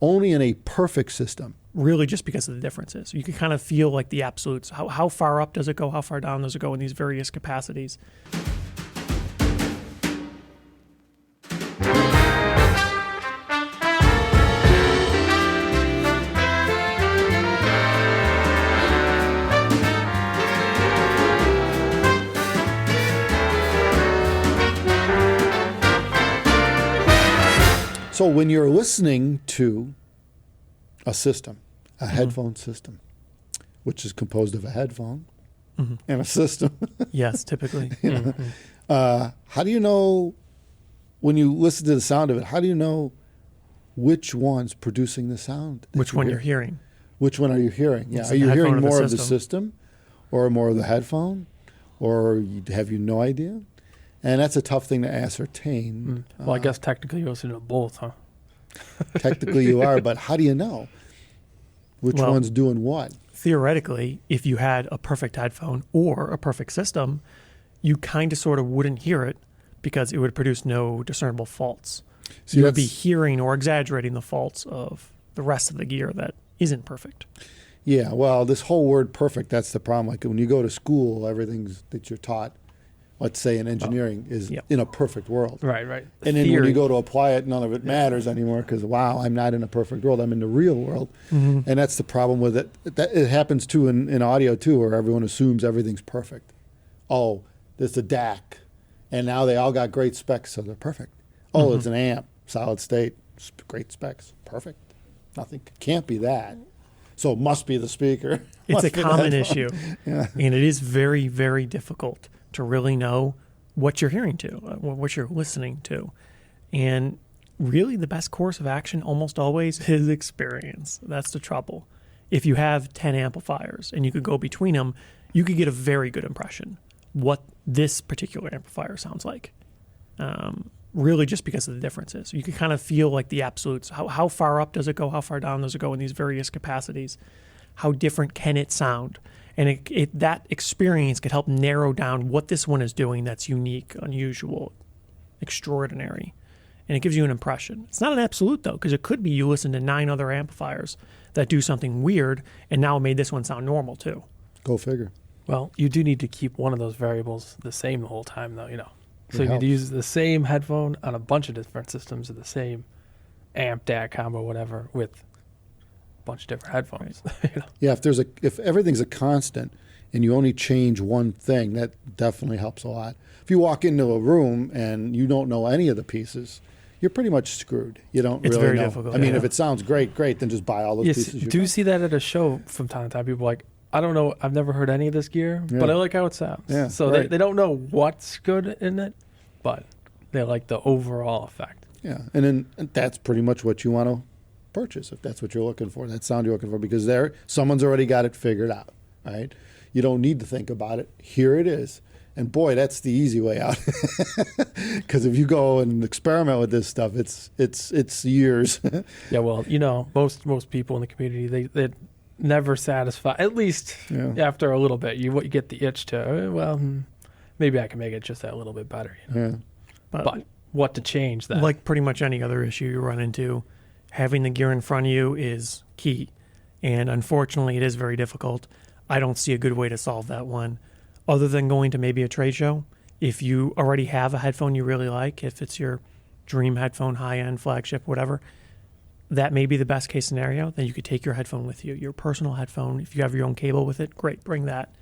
only in a perfect system. Really just because of the differences. You can kind of feel like the absolutes. How far up does it go? How far down does it go in these various capacities? So when you're listening to a system, a headphone system, which is composed of a headphone and a system. Yes, typically. How do you know, when you listen to the sound of it, how do you know which one's producing the sound? Which one you're hearing? Which one are you hearing? Yeah, It's are you the headphone hearing or the more of the system? system or more of the headphone? Or have you no idea? And that's a tough thing to ascertain. Well, I guess technically you're listening to both, huh? Technically you are, but how do you know which Well, one's doing what? Theoretically, if you had a perfect headphone or a perfect system, you kind of sort of wouldn't hear it because it would produce no discernible faults. See, You would be that's- hearing or exaggerating the faults of the rest of the gear that isn't perfect. Yeah, well, this whole word perfect, that's the problem. Like when you go to school, everything that you're taught, let's say in engineering, is Yep. in a perfect world. Right, right. And then when you go to apply it, none of it matters anymore because, wow, I'm not in a perfect world. I'm in the real world. And that's the problem with it. It happens, too, in audio, too, where everyone assumes everything's perfect. Oh, there's a DAC. And now they all got great specs, so they're perfect. Oh, it's an amp, solid state, great specs, perfect. Nothing can't be that. So it must be the speaker. It's Must a be the common headphone. issue. Yeah. And it is very, very difficult to really know what you're hearing to, what you're listening to. And really the best course of action almost always is experience. That's the trouble. If you have 10 amplifiers and you could go between them, you could get a very good impression what this particular amplifier sounds like. Really just because of the differences. You can kind of feel like the absolutes. How far up does it go? How far down does it go in these various capacities? How different can it sound? And that experience could help narrow down what this one is doing that's unique, unusual, extraordinary. And it gives you an impression. It's not an absolute, though, because it could be you listen to 9 other amplifiers that do something weird, and now it made this one sound normal, too. Go figure. Well, you do need to keep one of those variables the same the whole time, though, you know. So It you need to helps. use the same headphone on a bunch of different systems of the same amp, DAC combo, whatever, with a bunch of different headphones. You know? Yeah, if everything's a constant and you only change one thing, that definitely helps a lot. If you walk into a room and you don't know any of the pieces, you're pretty much screwed. You don't It's really very know. difficult, I mean, yeah. if it sounds great, then just buy all those Yes, pieces. You do got. see that at a show from time to time. People are like, I don't know, I've never heard any of this gear, Yeah. but I like how it sounds. Yeah, so right. they don't know what's good in it, but they like the overall effect. Yeah, and that's pretty much what you want to purchase if that's what you're looking for. That sound you're looking for, because someone's already got it figured out, right? You don't need to think about it. Here it is. And boy, that's the easy way out. Because if you go and experiment with this stuff, it's years. Yeah, well, you know, most people in the community, they're never satisfied. At least Yeah. after a little bit, you get the itch to, maybe I can make it just that little bit better. You know? Yeah. But what to change that? Like pretty much any other issue you run into, having the gear in front of you is key. And unfortunately, it is very difficult. I don't see a good way to solve that one other than going to maybe a trade show. If you already have a headphone you really like, if it's your dream headphone, high-end, flagship, whatever, that may be the best case scenario. Then you could take your headphone with you, your personal headphone. If you have your own cable with it, great, bring that.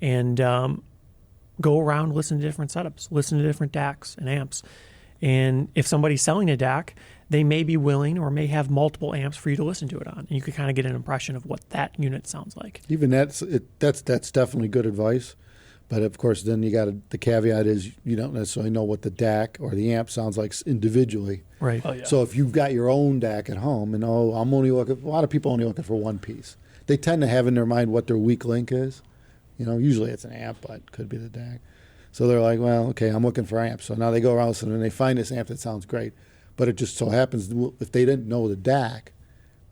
And go around, listen to different setups, listen to different DACs and amps. And if somebody's selling a DAC, they may be willing or may have multiple amps for you to listen to it on. And you could kind of get an impression of what that unit sounds like. Even that's definitely good advice. But of course, then the caveat is you don't necessarily know what the DAC or the amp sounds like individually. Right. Oh, yeah. So if you've got your own DAC at home, and I'm only looking, a lot of people only looking for one piece. They tend to have in their mind what their weak link is. You know, usually it's an amp, but it could be the DAC. So they're like, well, okay, I'm looking for amps. So now they go around listening and they find this amp that sounds great. But it just so happens if they didn't know the DAC,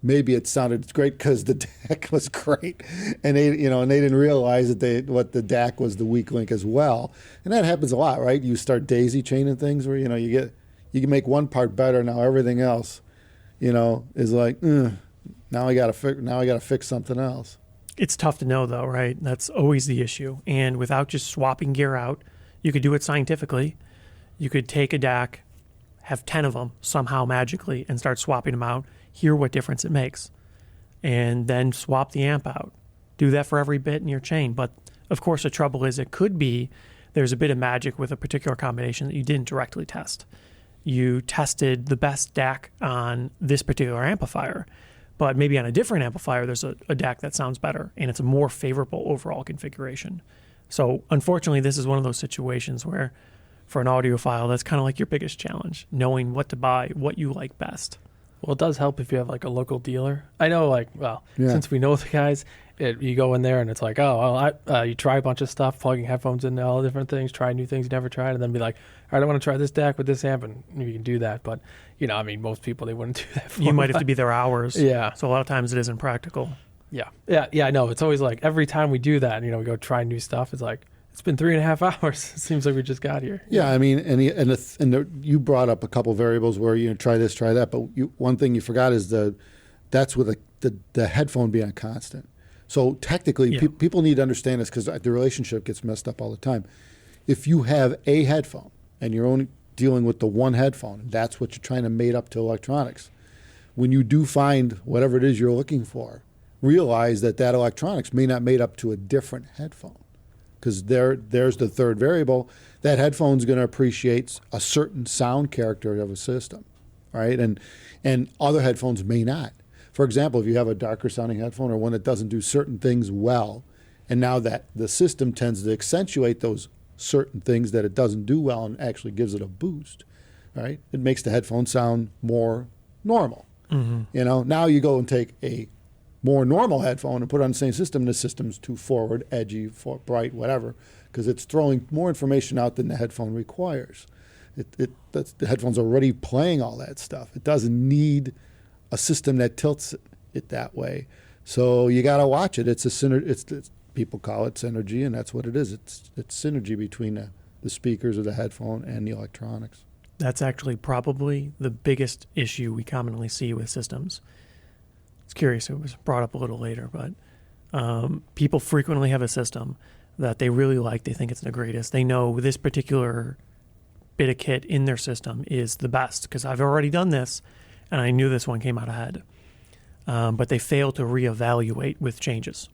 maybe it sounded great because the DAC was great, and they didn't realize that what the DAC was the weak link as well. And that happens a lot, right? You start daisy chaining things where you can make one part better, now everything else is like, now I got to fix something else. It's tough to know, though, right? That's always the issue. And without just swapping gear out, you could do it scientifically. You could take a DAC, have 10 of them somehow magically, and start swapping them out, hear what difference it makes, and then swap the amp out. Do that for every bit in your chain. But, of course, the trouble is it could be there's a bit of magic with a particular combination that you didn't directly test. You tested the best DAC on this particular amplifier, but maybe on a different amplifier, there's a DAC that sounds better, and it's a more favorable overall configuration. So unfortunately, this is one of those situations where for an audiophile, that's kind of like your biggest challenge, knowing what to buy, what you like best. Well, it does help if you have like a local dealer. I know, since we know the guys, you go in there and it's like, you try a bunch of stuff, plugging headphones into all different things, try new things you never tried, and then be like, all right, I want to try this DAC with this amp, and you can do that. But, most people, they wouldn't do that for you might have to be there hours. Yeah. So a lot of times it isn't practical. Yeah, I know. It's always like every time we do that, we go try new stuff, it's like, it's been 3.5 hours. It seems like we just got here. Yeah, I mean, you brought up a couple variables where try this, try that, but one thing you forgot is that's with the headphone being a constant. So technically, people need to understand this because the relationship gets messed up all the time. If you have a headphone and you're only dealing with the one headphone, and that's what you're trying to mate up to electronics, when you do find whatever it is you're looking for, realize that electronics may not mate up to a different headphone. Because there's the third variable. That headphone's going to appreciate a certain sound character of a system, right? And other headphones may not. For example, if you have a darker sounding headphone or one that doesn't do certain things well, and now that the system tends to accentuate those certain things that it doesn't do well and actually gives it a boost, right? It makes the headphone sound more normal. Mm-hmm. Now you go and take a more normal headphone and put it on the same system, and the system's too forward, edgy, bright, whatever, because it's throwing more information out than the headphone requires. The headphone's already playing all that stuff. It doesn't need a system that tilts it that way. So you got to watch it. It's people call it synergy, and that's what it is. It's synergy between the speakers of the headphone and the electronics. That's actually probably the biggest issue we commonly see with systems. It's curious, it was brought up a little later, but people frequently have a system that they really like. They think it's the greatest. They know this particular bit of kit in their system is the best because I've already done this and I knew this one came out ahead. But they fail to reevaluate with changes.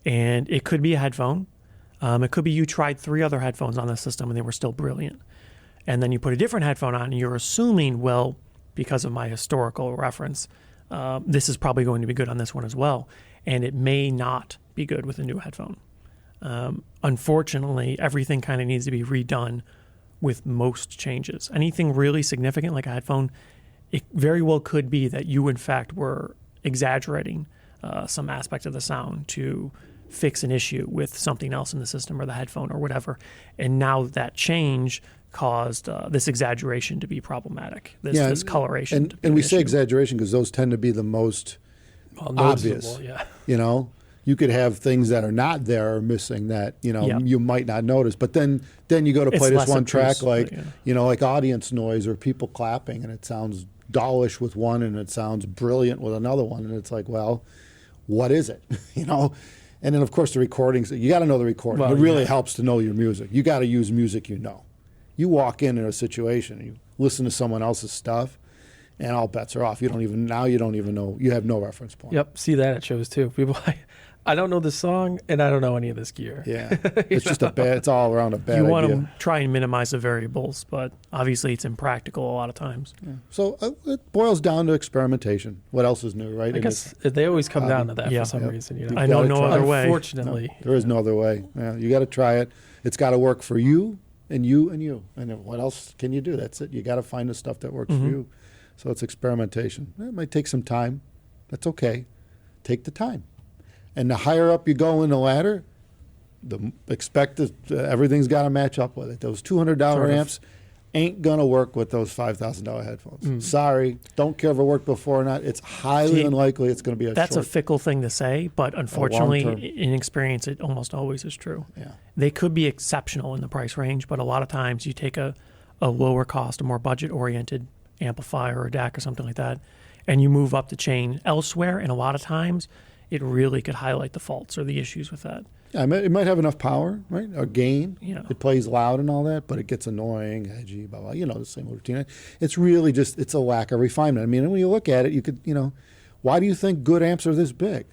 And it could be a headphone. It could be you tried 3 other headphones on the system and they were still brilliant. And then you put a different headphone on and you're assuming, well, because of my historical reference, this is probably going to be good on this one as well. And it may not be good with a new headphone. Unfortunately, everything kind of needs to be redone with most changes. Anything really significant like a headphone, it very well could be that you, in fact, were exaggerating some aspect of the sound to fix an issue with something else in the system or the headphone or whatever. And now that change caused this exaggeration to be problematic, this coloration. And we say exaggeration because those tend to be the most obvious. Yeah. You could have things that are not there or missing that, you might not notice. But then you go to play this one track like audience noise or people clapping, and it sounds dullish with one and it sounds brilliant with another one. And it's like, well, what is it? And then, of course, the recordings, you got to know the recording. Well, it really helps to know your music. You got to use music you know. You walk in a situation, you listen to someone else's stuff, and all bets are off. You don't even know. You have no reference point. Yep, see that at shows too. People, I don't know this song, and I don't know any of this gear. Yeah, it's just it's all around a bad idea. You want to try and minimize the variables, but obviously it's impractical a lot of times. Yeah. So it boils down to experimentation. What else is new, right? I guess they always come down to that for some reason. I know no other way. Unfortunately. There is no other way. Yeah, you got to try it. It's got to work for you. And you and you. And what else can you do? That's it. You got to find the stuff that works for you. So it's experimentation. It might take some time. That's okay. Take the time. And the higher up you go in the ladder, everything's got to match up with it. Those $200 amps ain't going to work with those $5,000 headphones. Sorry. Don't care if it worked before or not. It's highly unlikely it's going to be That's a fickle thing to say, but unfortunately, in experience, it almost always is true. Yeah. They could be exceptional in the price range, but a lot of times you take a lower cost, a more budget-oriented amplifier or DAC or something like that, and you move up the chain elsewhere, and a lot of times it really could highlight the faults or the issues with that. Yeah, it might have enough power, right? Or gain. Yeah. It plays loud and all that, but it gets annoying, edgy, blah, blah. You know, the same routine. It's really just, it's a lack of refinement. I mean, when you look at it, you could, why do you think good amps are this big?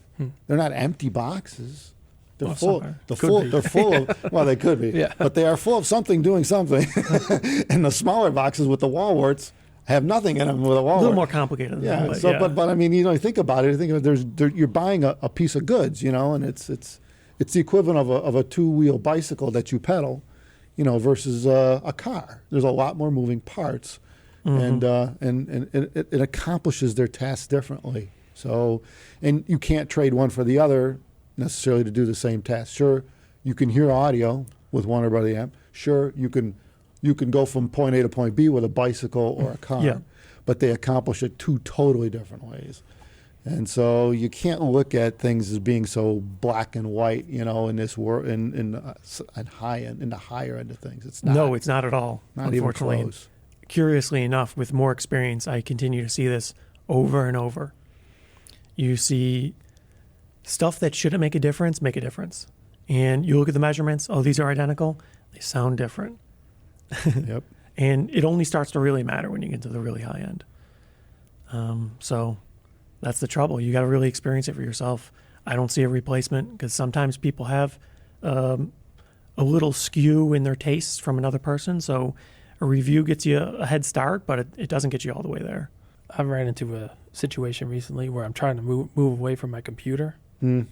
They're not empty boxes. They're full. They're full of. Well, they could be. Yeah. But they are full of something doing something. And the smaller boxes with the wall warts have nothing in them with a wall. A little more complicated than Yeah. that. So, but I mean, you think about it. You think of it, you're buying a piece of goods, and it's the equivalent of a two-wheel bicycle that you pedal, versus a car. There's a lot more moving parts, and it accomplishes their tasks differently. So, and you can't trade one for the other necessarily to do the same task. Sure, you can hear audio with one or the amp. Sure, you can go from point A to point B with a bicycle or a car. Yeah. But they accomplish it two totally different ways. And so you can't look at things as being so black and white, in this world, in the higher end of things. It's not. No, it's not at all. Not even unfortunately. close. Curiously enough, with more experience, I continue to see this over and over. You see stuff that shouldn't make a difference, and you look at the measurements. Oh, these are identical. They sound different. Yep. And it only starts to really matter when you get to the really high end. So that's the trouble. You got to really experience it for yourself. I don't see a replacement because sometimes people have a little skew in their tastes from another person. So a review gets you a head start, but it doesn't get you all the way there. I've ran into a situation recently where I'm trying to move away from my computer.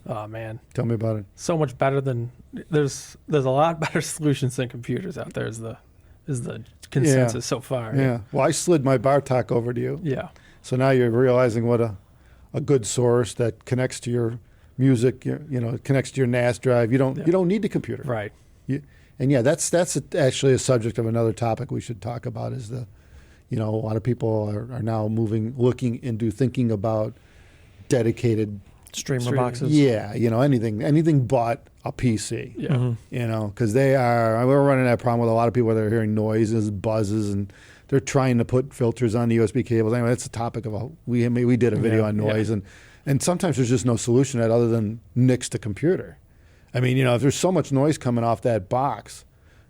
Oh man, Tell me about it. so much better than there's a lot better solutions than computers out there. Is the consensus so far? Yeah. Well, I slid my bar talk over to you. Yeah. So now you're realizing what a good source that connects to your music, it connects to your NAS drive. You don't need the computer. Right. And yeah, that's actually a subject of another topic we should talk about is a lot of people are now thinking about dedicated Streamer boxes. Yeah, anything but a PC. Yeah. Mm-hmm. Because we're running that problem with a lot of people that are hearing noises, buzzes, and they're trying to put filters on the USB cables. Anyway, that's a topic we did a video on noise, and sometimes there's just no solution to that other than nix the computer. I mean, if there's so much noise coming off that box,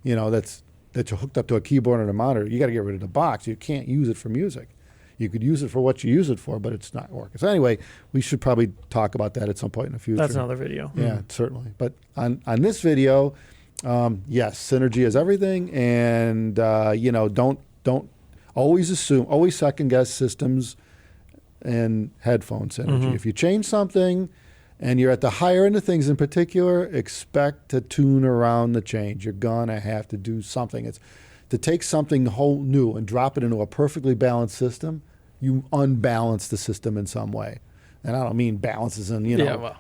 that you're hooked up to a keyboard and a monitor, you got to get rid of the box. You can't use it for music. You could use it for what you use it for, but it's not working. So anyway, we should probably talk about that at some point in the future. That's another video. Yeah, certainly. But on this video, yes, synergy is everything, and don't always second guess systems and headphone synergy. If you change something and you're at the higher end of things in particular, expect to tune around the change. You're gonna have to do something. It's to take something whole new and drop it into a perfectly balanced system. You unbalance the system in some way. And I don't mean balances in,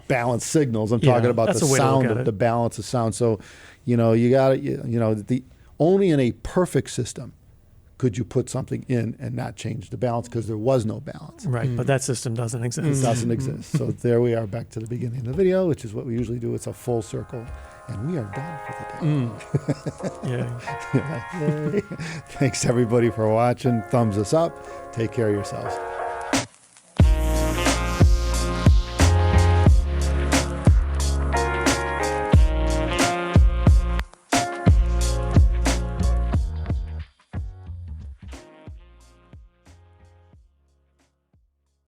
balanced signals. I'm talking about the sound of the balance of sound. So, you got to, only in a perfect system could you put something in and not change the balance because there was no balance. Right, but that system doesn't exist. It doesn't exist. So there we are back to the beginning of the video, which is what we usually do. It's a full circle. And we are done for the day. Yeah. Thanks everybody for watching. Thumbs us up. Take care of yourselves.